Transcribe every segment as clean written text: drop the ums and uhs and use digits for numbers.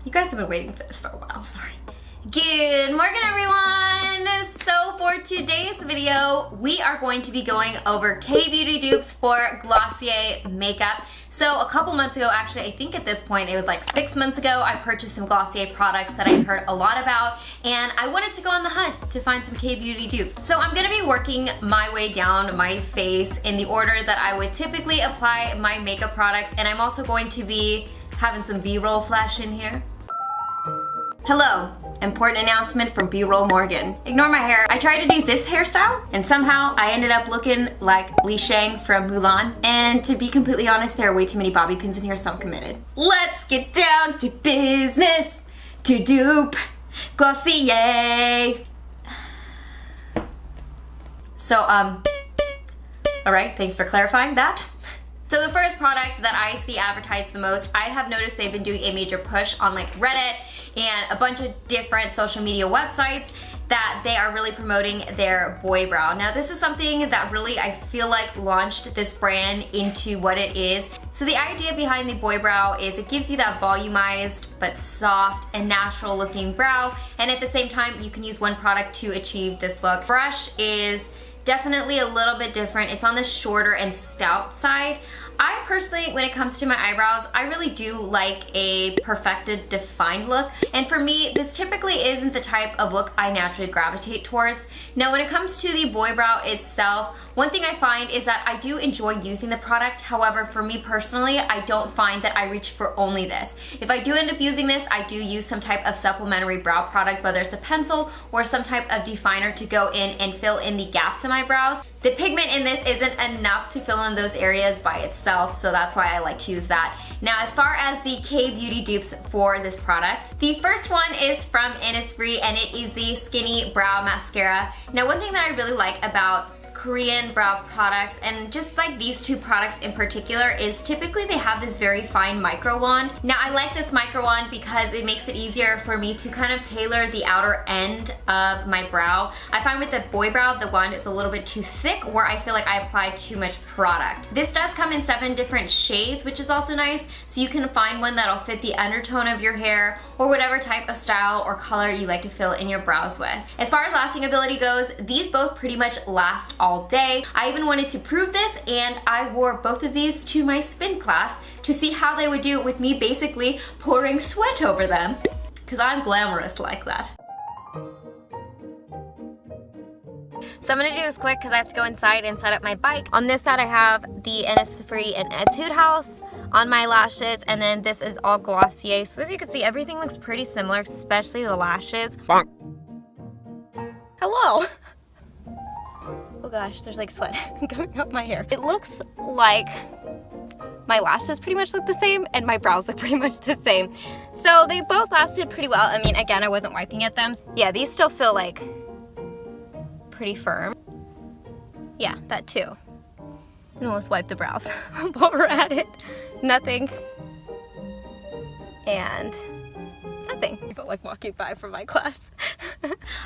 You guys have been waiting for this for a while, sorry. Good morning, everyone! So for today's video, we are going to be going over K-Beauty dupes for Glossier makeup. So a couple months ago, actually, I think at this point, it was like 6 months ago, I purchased some Glossier products that I heard a lot about, and I wanted to go on the hunt to find some K-Beauty dupes. So I'm gonna be working my way down my face in the order that I would typically apply my makeup products, and I'm also going to be having some B-roll flash in here. Hello, important announcement from B-roll Morgan. Ignore my hair. I tried to do this hairstyle and somehow I ended up looking like Li Shang from Mulan. And to be completely honest, there are way too many bobby pins in here, so I'm committed. Let's get down to business to dupe Glossier. So, alright, thanks for clarifying that. So the first product that I see advertised the most, I have noticed they've been doing a major push on like Reddit and a bunch of different social media websites that they are really promoting their boy brow. Now this is something that really I feel like launched this brand into what it is. So the idea behind the boy brow is it gives you that volumized but soft and natural looking brow, and at the same time you can use one product to achieve this look. Brush is definitely a little bit different. It's on the shorter and stout side. I personally, when it comes to my eyebrows, I really do like a perfected, defined look. And for me, this typically isn't the type of look I naturally gravitate towards. Now, when it comes to the boy brow itself, one thing I find is that I do enjoy using the product. However, for me personally, I don't find that I reach for only this. If I do end up using this, I do use some type of supplementary brow product, whether it's a pencil or some type of definer to go in and fill in the gaps in my brows. The pigment in this isn't enough to fill in those areas by itself, so that's why I like to use that. Now, as far as the K-Beauty dupes for this product, the first one is from Innisfree, and it is the Skinny Brow Mascara. Now, one thing that I really like about Korean brow products, and just like these two products in particular, is typically they have this very fine micro wand. Now I like this micro wand because it makes it easier for me to kind of tailor the outer end of my brow. I find with the boy brow, the wand is a little bit too thick, where I feel like I apply too much product. This does come in 7 different shades, which is also nice, so you can find one that'll fit the undertone of your hair or whatever type of style or color you like to fill in your brows with. As far as lasting ability goes, these both pretty much last all day. I even wanted to prove this, and I wore both of these to my spin class to see how they would do with me basically pouring sweat over them, because I'm glamorous like that. So I'm gonna do this quick because I have to go inside and set up my bike. On this side I have the Innisfree and Etude house on my lashes, and then this is all Glossier. So as you can see, everything looks pretty similar, especially the lashes. Bonk. Hello. Oh gosh, there's like sweat coming out my hair. It looks like my lashes pretty much look the same and my brows look pretty much the same. So they both lasted pretty well. I mean, again, I wasn't wiping at them. Yeah, these still feel like pretty firm. Yeah, that too. And let's wipe the brows while we're at it. Nothing. And nothing. I felt like walking by from my class.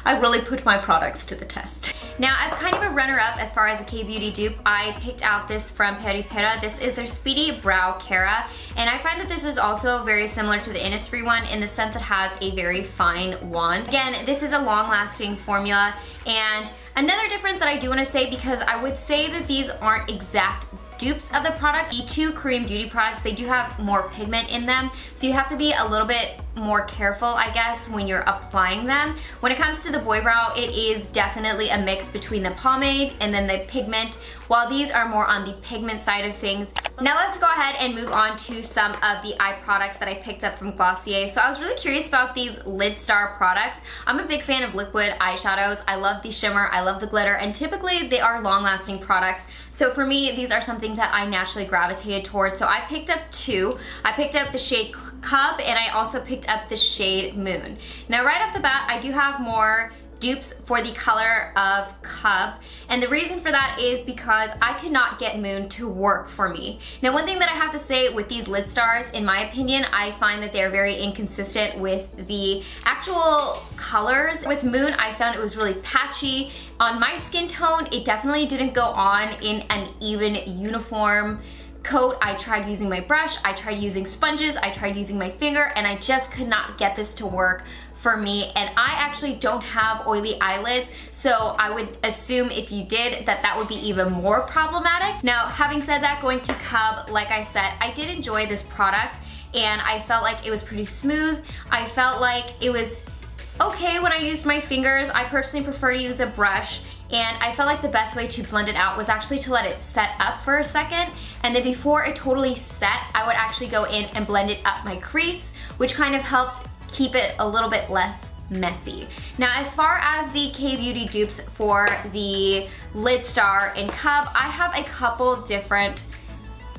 I really put my products to the test. Now, as kind of a runner-up as far as a K-Beauty dupe, I picked out this from PERIPERA. This is their Speedy Brow Cara, and I find that this is also very similar to the Innisfree one in the sense it has a very fine wand. Again, this is a long-lasting formula, and another difference that I do want to say, because I would say that these aren't exact dupes of the product. The two Korean beauty products, they do have more pigment in them, so you have to be a little bit more careful, I guess, when you're applying them. When it comes to the boy brow, it is definitely a mix between the pomade and then the pigment, while these are more on the pigment side of things. Now let's go ahead and move on to some of the eye products that I picked up from Glossier. So I was really curious about these LIDSTAR products. I'm a big fan of liquid eyeshadows. I love the shimmer, I love the glitter, and typically they are long-lasting products. So for me, these are something that I naturally gravitated towards. So I picked up 2. I picked up the shade Cub, and I also picked up the shade Moon. Now right off the bat, I do have more dupes for the color of Cub, and the reason for that is because I could not get Moon to work for me. Now, one thing that I have to say with these LIDSTARs, in my opinion, I find that they're very inconsistent with the actual colors. With Moon, I found it was really patchy. On my skin tone, it definitely didn't go on in an even uniform coat, I tried using my brush, I tried using sponges, I tried using my finger, and I just could not get this to work for me. And I actually don't have oily eyelids, so I would assume if you did that would be even more problematic. Now, having said that, going to Cub, like I said, I did enjoy this product and I felt like it was pretty smooth. I felt like it was okay when I used my fingers. I personally prefer to use a brush, and I felt like the best way to blend it out was actually to let it set up for a second, and then before it totally set, I would actually go in and blend it up my crease, which kind of helped keep it a little bit less messy. Now, as far as the K-Beauty dupes for the LIDSTAR in Cub, I have a couple different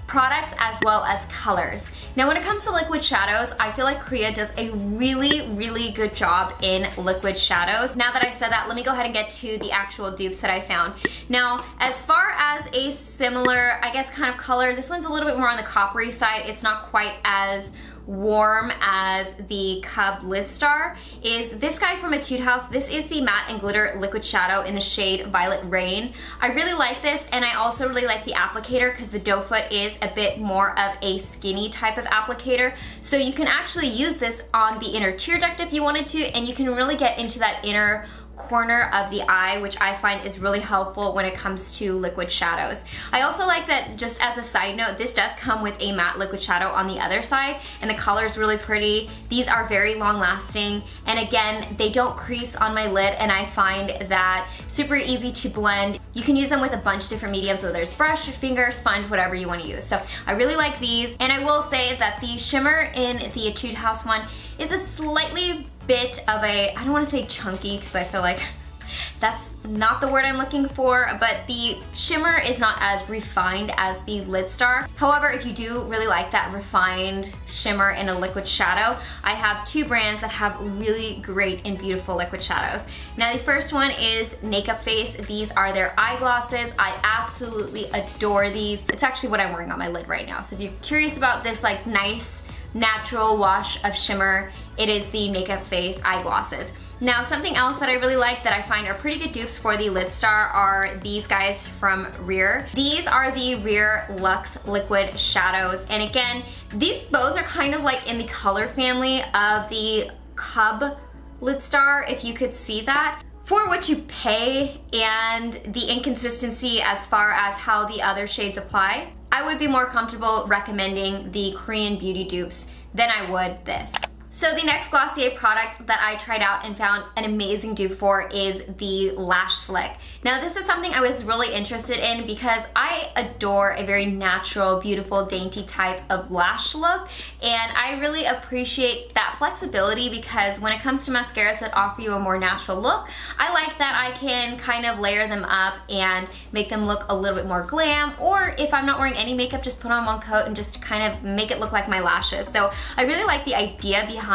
products as well as colors. Now, when it comes to liquid shadows, I feel like Korea does a really good job in liquid shadows. Now that I said that, let me go ahead and get to the actual dupes that I found. Now, as far as a similar, I guess, kind of color, this one's a little bit more on the coppery side. It's not quite as warm as the Cub LIDSTAR, is this guy from Etude House. This is the Matte and Glitter Liquid Shadow in the shade Violet Rain. I really like this, and I also really like the applicator because the doe foot is a bit more of a skinny type of applicator. So you can actually use this on the inner tear duct if you wanted to, and you can really get into that inner corner of the eye, which I find is really helpful when it comes to liquid shadows. I also like that, just as a side note, this does come with a matte liquid shadow on the other side, and the color is really pretty. These are very long lasting, and again, they don't crease on my lid, and I find that super easy to blend. You can use them with a bunch of different mediums, whether it's brush, finger, sponge, whatever you want to use. So I really like these, and I will say that the shimmer in the Etude House one is a slightly bit of a, I don't want to say chunky because I feel like that's not the word I'm looking for, but the shimmer is not as refined as the LIDSTAR. However, if you do really like that refined shimmer in a liquid shadow, I have two brands that have really great and beautiful liquid shadows. Now, the first one is Makeup Face. These are their eye glosses. I absolutely adore these. It's actually what I'm wearing on my lid right now. So if you're curious about this like nice natural wash of shimmer, it is the Makeup Face eye glosses. Now, something else that I really like that I find are pretty good dupes for the LIDSTAR are these guys from Rear. These are the Rear Luxe Liquid Shadows, and again, these both are kind of like in the color family of the Cub LIDSTAR, if you could see that. For what you pay and the inconsistency as far as how the other shades apply, I would be more comfortable recommending the Korean beauty dupes than I would this. So the next Glossier product that I tried out and found an amazing dupe for is the Lash Slick. Now, this is something I was really interested in because I adore a very natural, beautiful, dainty type of lash look, and I really appreciate that flexibility because when it comes to mascaras that offer you a more natural look, I like that I can kind of layer them up and make them look a little bit more glam, or if I'm not wearing any makeup, just put on one coat and just kind of make it look like my lashes. So I really like the idea behind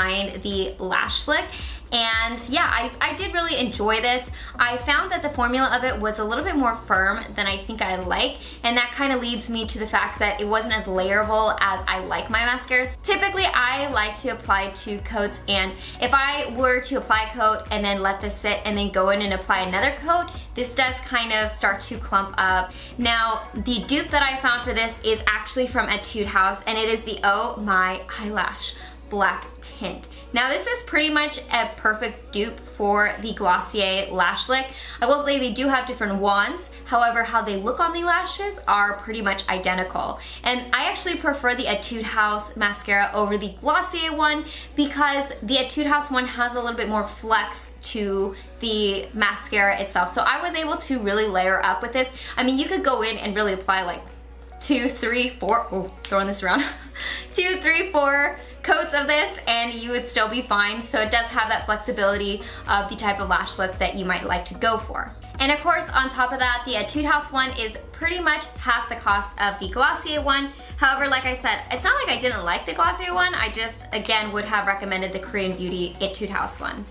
the Lash Slick, and yeah, I did really enjoy this. I found that the formula of it was a little bit more firm than I think I like, and that kind of leads me to the fact that it wasn't as layerable as I like my mascaras. Typically, I like to apply 2 coats, and if I were to apply a coat and then let this sit and then go in and apply another coat, this does kind of start to clump up. Now, the dupe that I found for this is actually from Etude House, and it is the Oh My Eyelash Black Tint. Now, this is pretty much a perfect dupe for the Glossier Lash Slick. I will say they do have different wands, however, how they look on the lashes are pretty much identical. And I actually prefer the Etude House mascara over the Glossier one because the Etude House one has a little bit more flex to the mascara itself. So I was able to really layer up with this. I mean, you could go in and really apply like 2, 3, 4, oh, throwing this around, 2, 3, 4 coats of this and you would still be fine. So it does have that flexibility of the type of lash look that you might like to go for. And of course, on top of that, the Etude House one is pretty much half the cost of the Glossier one. However, like I said, it's not like I didn't like the Glossier one, I just, again, would have recommended the Korean Beauty Etude House one.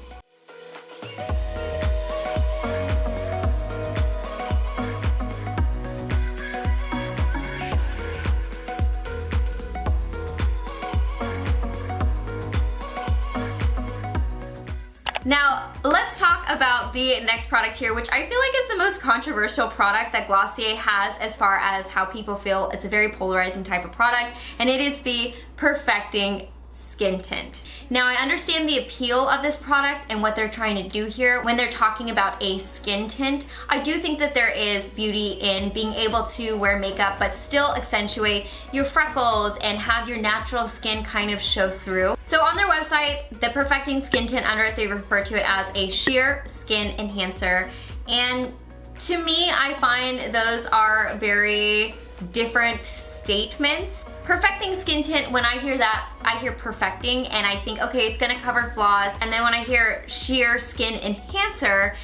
Now, let's talk about the next product here, which I feel like is the most controversial product that Glossier has as far as how people feel. It's a very polarizing type of product, and it is the Perfecting Skin Tint. Now, I understand the appeal of this product and what they're trying to do here when they're talking about a skin tint. I do think that there is beauty in being able to wear makeup but still accentuate your freckles and have your natural skin kind of show through. So on their website, the Perfecting Skin Tint, under it, they refer to it as a sheer skin enhancer. And to me, I find those are very different statements. Perfecting Skin Tint, when I hear that, I hear perfecting and I think, okay, it's gonna cover flaws. And then when I hear sheer skin enhancer,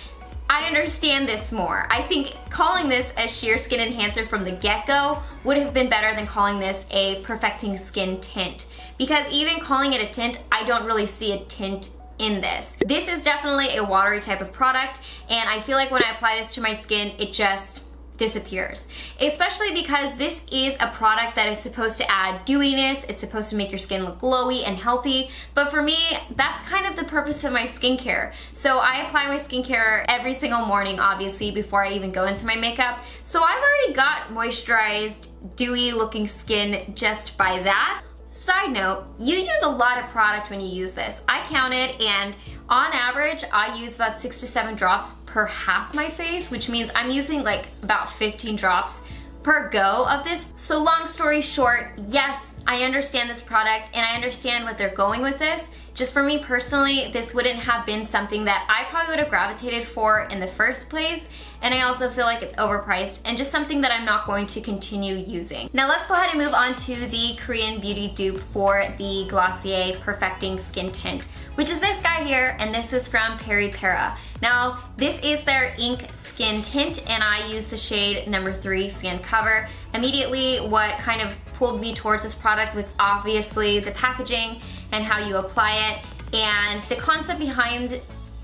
I understand this more. I think calling this a sheer skin enhancer from the get-go would have been better than calling this a Perfecting Skin Tint. Because even calling it a tint, I don't really see a tint in this. This is definitely a watery type of product, and I feel like when I apply this to my skin, it just disappears. Especially because this is a product that is supposed to add dewiness, it's supposed to make your skin look glowy and healthy, but for me, that's kind of the purpose of my skincare. So I apply my skincare every single morning, obviously, before I even go into my makeup. So I've already got moisturized, dewy looking skin just by that. Side note, you use a lot of product when you use this. I counted, and on average, I use about 6 to 7 drops per half my face, which means I'm using like about 15 drops per go of this. So long story short, yes, I understand this product and I understand what they're going with this. Just for me personally, this wouldn't have been something that I probably would have gravitated for in the first place. And I also feel like it's overpriced and just something that I'm not going to continue using. Now let's go ahead and move on to the Korean beauty dupe for the Glossier Perfecting Skin Tint, which is this guy here, and this is from PERIPERA. Now, this is their ink skin tint, and I use the shade number 3 Skin Cover. Immediately, what kind of pulled me towards this product was obviously the packaging and how you apply it, and the concept behind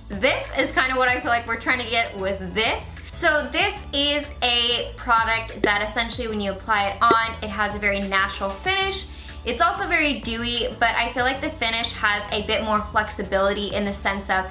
this is kind of what I feel like we're trying to get with this. So this is a product that essentially when you apply it on, it has a very natural finish. It's also very dewy, but I feel like the finish has a bit more flexibility in the sense of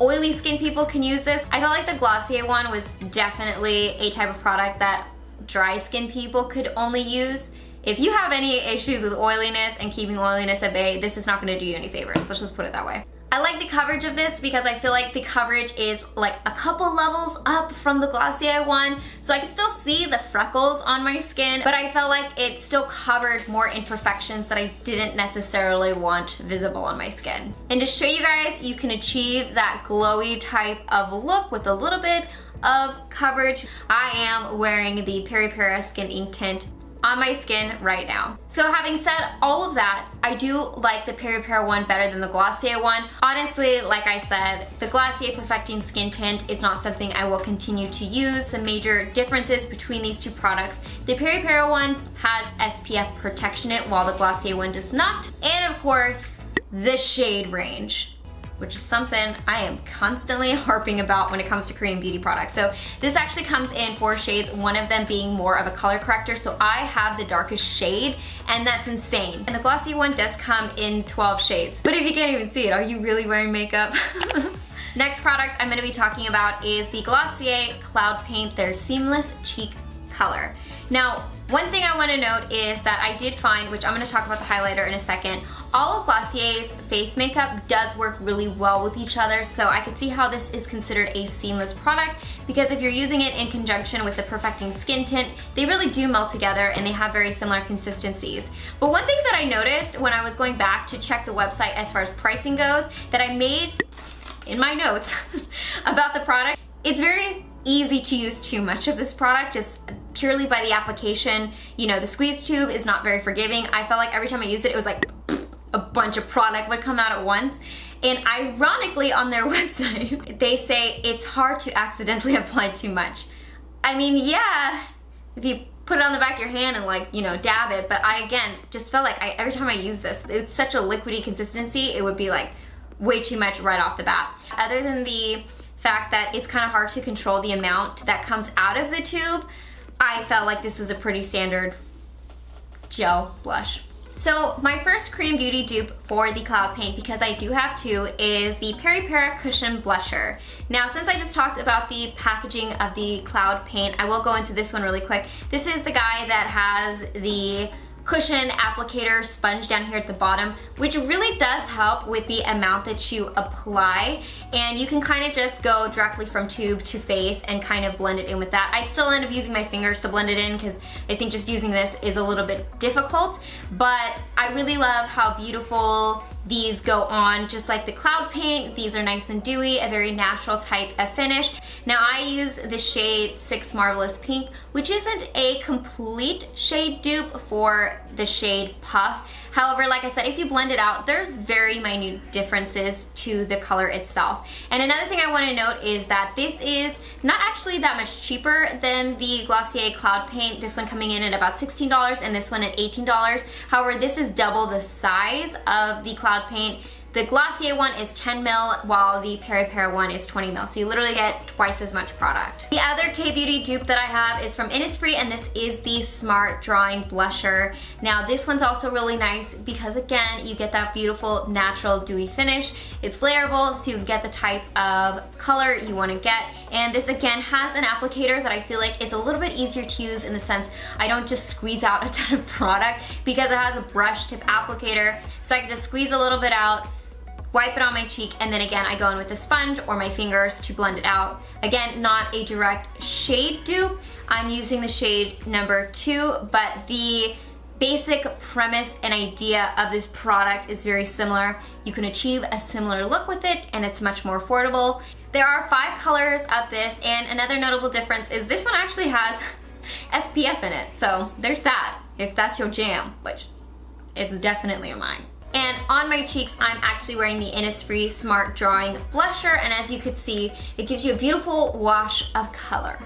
oily skin people can use this. I felt like the Glossier one was definitely a type of product that dry skin people could only use. If you have any issues with oiliness and keeping oiliness at bay, this is not gonna do you any favors. Let's just put it that way. I like the coverage of this because I feel like the coverage is like a couple levels up from the Glossier one. So I can still see the freckles on my skin, but I felt like it still covered more imperfections that I didn't necessarily want visible on my skin. And to show you guys, you can achieve that glowy type of look with a little bit of coverage. I am wearing the PERIPERA Skin Ink Tint on my skin right now. So having said all of that, I do like the PERIPERA one better than the Glossier one. Honestly, like I said, the Glossier Perfecting Skin Tint is not something I will continue to use. Some major differences between these two products. The PERIPERA one has SPF protection in it, while the Glossier one does not. And of course, the shade range, which is something I am constantly harping about when it comes to Korean beauty products. So this actually comes in 4 shades, one of them being more of a color corrector. So I have the darkest shade, and that's insane. And the Glossier one does come in 12 shades. But if you can't even see it, are you really wearing makeup? Next product I'm gonna be talking about is the Glossier Cloud Paint, their Seamless Cheek Color. Now, one thing I want to note is that I did find, which I'm going to talk about the highlighter in a second, all of Glossier's face makeup does work really well with each other, so I could see how this is considered a seamless product, because if you're using it in conjunction with the Perfecting Skin Tint, they really do melt together and they have very similar consistencies. But one thing that I noticed when I was going back to check the website as far as pricing goes, that I made in my notes about the product, it's very easy to use too much of this product just purely by the application. You know, the squeeze tube is not very forgiving. I felt like every time I used it, it was like a bunch of product would come out at once. And ironically, on their website, they say it's hard to accidentally apply too much. I mean, yeah, if you put it on the back of your hand and like, you know, dab it, but I, again, just felt like every time I use this, it's such a liquidy consistency, it would be like way too much right off the bat. Other than the fact that it's kind of hard to control the amount that comes out of the tube, I felt like this was a pretty standard gel blush. So my first Korean beauty dupe for the cloud paint, because I do have two, is the PERIPERA Cushion Blusher. Now, since I just talked about the packaging of the cloud paint, I will go into this one really quick. This is the guy that has the cushion applicator sponge down here at the bottom, which really does help with the amount that you apply, and you can kind of just go directly from tube to face and kind of blend it in with that. I still end up using my fingers to blend it in because I think just using this is a little bit difficult, but I really love how beautiful these go on, just like the cloud paint. These are nice and dewy, a very natural type of finish. Now I use the shade 6 Marvelous Pink, which isn't a complete shade dupe for the shade Puff. However, like I said, if you blend it out, there's very minute differences to the color itself. And another thing I want to note is that this is not actually that much cheaper than the Glossier Cloud Paint. This one coming in at about $16 and this one at $18. However, this is double the size of the Cloud Paint. The Glossier one is 10 mil, while the PERIPERA one is 20 mil. So you literally get twice as much product. The other K-Beauty dupe that I have is from Innisfree, and this is the Smart Drawing Blusher. Now this one's also really nice because again, you get that beautiful natural dewy finish. It's layerable, so you get the type of color you want to get. And this again has an applicator that I feel like is a little bit easier to use, in the sense I don't just squeeze out a ton of product, because it has a brush tip applicator. So I can just squeeze a little bit out, wipe it on my cheek, and then again I go in with a sponge or my fingers to blend it out. Again, not a direct shade dupe. I'm using the shade number 2, but the basic premise and idea of this product is very similar. You can achieve a similar look with it, and it's much more affordable. There are 5 colors of this, and another notable difference is this one actually has SPF in it. So there's that, if that's your jam, which it's definitely mine. And on my cheeks, I'm actually wearing the Innisfree Smart Drawing Blusher, and as you can see, it gives you a beautiful wash of color.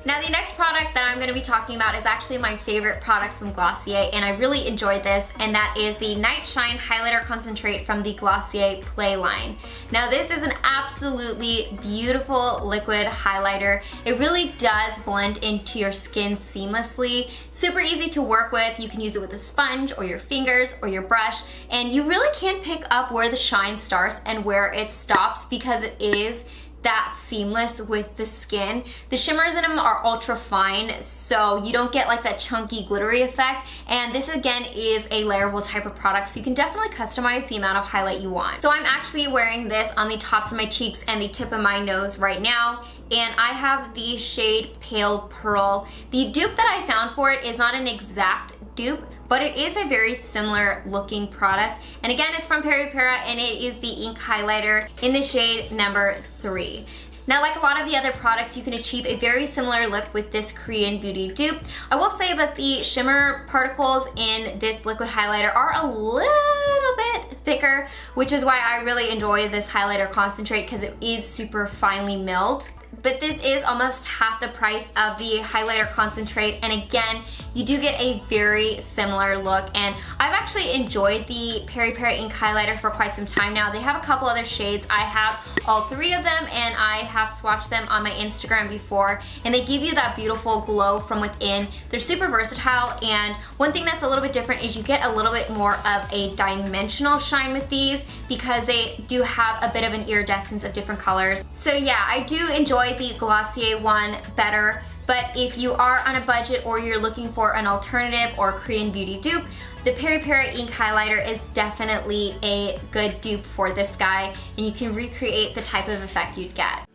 Now the next product that I'm going to be talking about is actually my favorite product from Glossier, and I really enjoyed this, and that is the Night Shine Highlighter Concentrate from the Glossier Play line. Now this is an absolutely beautiful liquid highlighter. It really does blend into your skin seamlessly. Super easy to work with. You can use it with a sponge or your fingers or your brush, and you really can pick up where the shine starts and where it stops, because it is that seamless with the skin. The shimmers in them are ultra fine, so you don't get like that chunky glittery effect, and this again is a layerable type of product, so you can definitely customize the amount of highlight you want. So I'm actually wearing this on the tops of my cheeks and the tip of my nose right now, and I have the shade Pale Pearl. The dupe that I found for it is not an exact dupe, but it is a very similar looking product. And again, it's from PERIPERA, and it is the ink highlighter in the shade number 3. Now, like a lot of the other products, you can achieve a very similar look with this Korean beauty dupe. I will say that the shimmer particles in this liquid highlighter are a little bit thicker, which is why I really enjoy this highlighter concentrate, because it is super finely milled. But this is almost half the price of the highlighter concentrate, and again, you do get a very similar look. And I've actually enjoyed the PERIPERA ink highlighter for quite some time now. They have a couple other shades. I have all 3 of them, and I have swatched them on my Instagram before, and they give you that beautiful glow from within. They're super versatile, and one thing that's a little bit different is you get a little bit more of a dimensional shine with these, because they do have a bit of an iridescence of different colors. So yeah, I do enjoy the Glossier one better, but if you are on a budget or you're looking for an alternative or Korean beauty dupe, the PERIPERA ink highlighter is definitely a good dupe for this guy, and you can recreate the type of effect you'd get.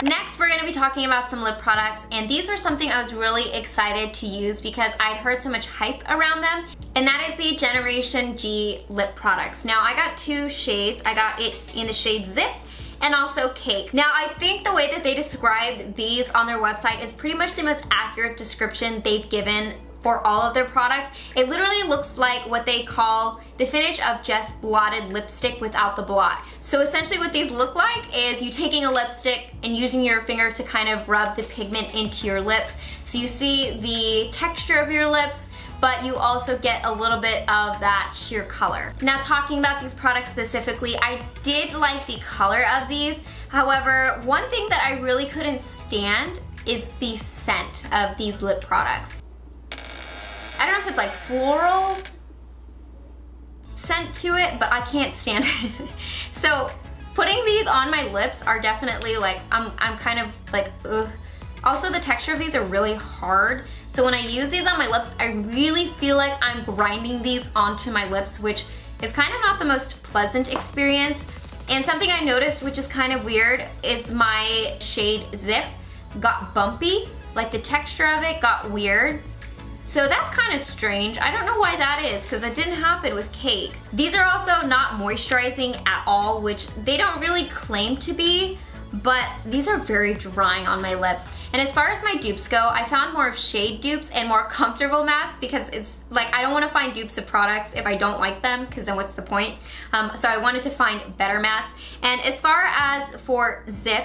Next, we're going to be talking about some lip products, and these are something I was really excited to use because I'd heard so much hype around them, and that is the Generation G lip products. Now, I got 2 shades. I got it in the shade Zip and also Cake. Now, I think the way that they describe these on their website is pretty much the most accurate description they've given for all of their products. It literally looks like what they call the finish of just blotted lipstick without the blot. So essentially what these look like is you taking a lipstick and using your finger to kind of rub the pigment into your lips. So you see the texture of your lips, but you also get a little bit of that sheer color. Now, talking about these products specifically, I did like the color of these. However, one thing that I really couldn't stand is the scent of these lip products. I don't know if it's like floral scent to it, but I can't stand it. So putting these on my lips are definitely like, I'm kind of like, ugh. Also, the texture of these are really hard. So when I use these on my lips, I really feel like I'm grinding these onto my lips, which is kind of not the most pleasant experience. And something I noticed, which is kind of weird, is my shade Zip got bumpy. Like the texture of it got weird. So that's kind of strange. I don't know why that is, because it didn't happen with Cake. These are also not moisturizing at all, which they don't really claim to be, but these are very drying on my lips. And as far as my dupes go, I found more of shade dupes and more comfortable mattes, because it's like, I don't want to find dupes of products if I don't like them, because then what's the point? So I wanted to find better mattes. And as far as for Zip,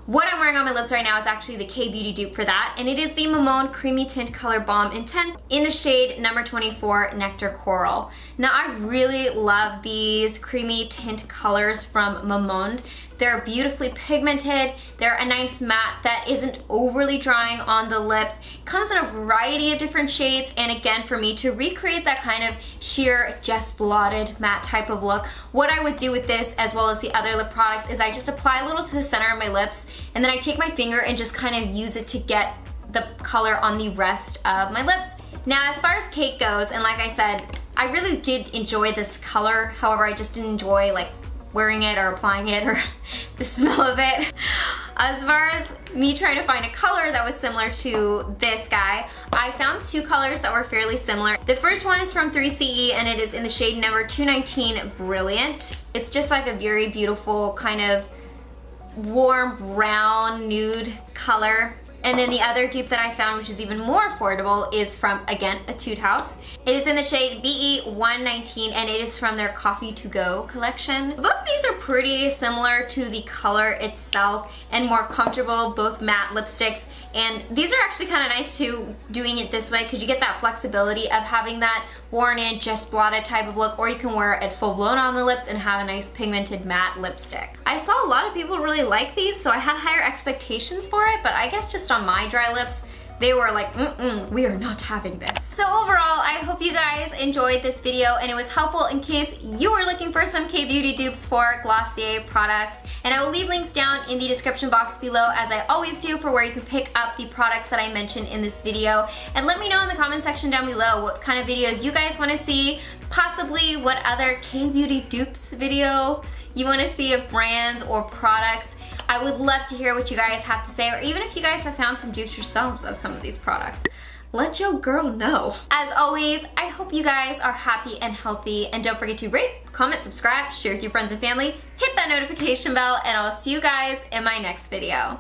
what I'm wearing on my lips right now is actually the K-Beauty dupe for that, and it is the Mamone Creamy Tint Color Balm Intense in the shade number 24, Nectar Coral. Now, I really love these creamy tint colors from Mamone. They're beautifully pigmented. They're a nice matte that isn't overly drying on the lips. It comes in a variety of different shades, and again, for me to recreate that kind of sheer, just blotted matte type of look, what I would do with this, as well as the other lip products, is I just apply a little to the center of my lips, and then I take my finger and just kind of use it to get the color on the rest of my lips. Now, as far as Cake goes, and like I said, I really did enjoy this color. However, I just didn't enjoy like wearing it or applying it or the smell of it. As far as me trying to find a color that was similar to this guy, I found two colors that were fairly similar. The first one is from 3CE, and it is in the shade number 219 Brilliant. It's just like a very beautiful kind of warm brown nude color. And then the other dupe that I found, which is even more affordable, is from, again, Etude House. It is in the shade BE119, and it is from their Coffee to Go collection. Both these are pretty similar to the color itself and more comfortable, both matte lipsticks. And these are actually kind of nice too, doing it this way, because you get that flexibility of having that worn in, just blotted type of look, or you can wear it full blown on the lips and have a nice pigmented matte lipstick. I saw a lot of people really like these, so I had higher expectations for it, but I guess just on my dry lips, they were like, we are not having this. So overall, I hope you guys enjoyed this video and it was helpful in case you were looking for some K-Beauty dupes for Glossier products. And I will leave links down in the description box below, as I always do, for where you can pick up the products that I mentioned in this video. And let me know in the comment section down below what kind of videos you guys want to see, possibly what other K-Beauty dupes video you want to see of brands or products. I would love to hear what you guys have to say, or even if you guys have found some dupes yourselves of some of these products. Let your girl know. As always, I hope you guys are happy and healthy, and don't forget to rate, comment, subscribe, share with your friends and family, hit that notification bell, and I'll see you guys in my next video.